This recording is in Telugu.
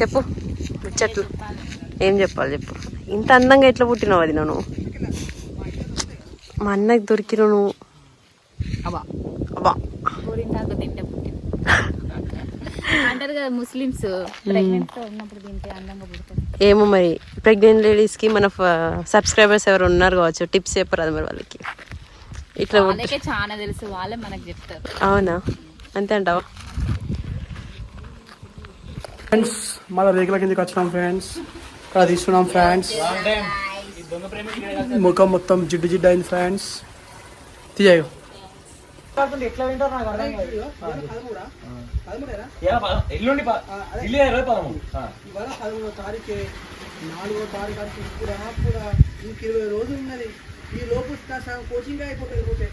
చెప్పు ముచ్చట్లు. ఏం చెప్పాలి చెప్పు. ఇంత అందంగా ఎట్లా పుట్టినావు అది నువ్వు? మా అన్నకి దొరికినావు నువ్వు. అబ్బా అబ్బా అంటారు కదా ముస్లిమ్స్ ప్రెగ్నెంట్ ఉన్నప్పుడు తింటే అందంగా పుడతారు. ఏమో మరి ప్రెగ్నెంట్ లేడీస్కి మన సబ్స్క్రైబర్స్ ఎవరు ఉన్నారు కావచ్చు, టిప్స్ చెప్పరాదు మరి వాళ్ళకి. ఇట్లా చాలా తెలుసు, వాళ్ళే మనకు చెప్తారు. అవునా? అంతే అంటావా? ఫ్రెండ్స్ మళ్ళీ రేకుల కిందకి వచ్చినాం ఫ్రెండ్స్. ఇక్కడ తీస్తున్నాం ఫ్రెండ్స్. ముఖం మొత్తం జిడ్డు జిడ్డు అయింది ఫ్రెండ్స్. తీయో ఎట్లా వింటారు నాకు అర్థం కాదు. ఎల్లుండి 13వ తారీఖు 4వ తారీఖు కూడా 20 రోజులు ఉన్నది. ఈ లోపు కోచింగ్ అయిపోతుంది.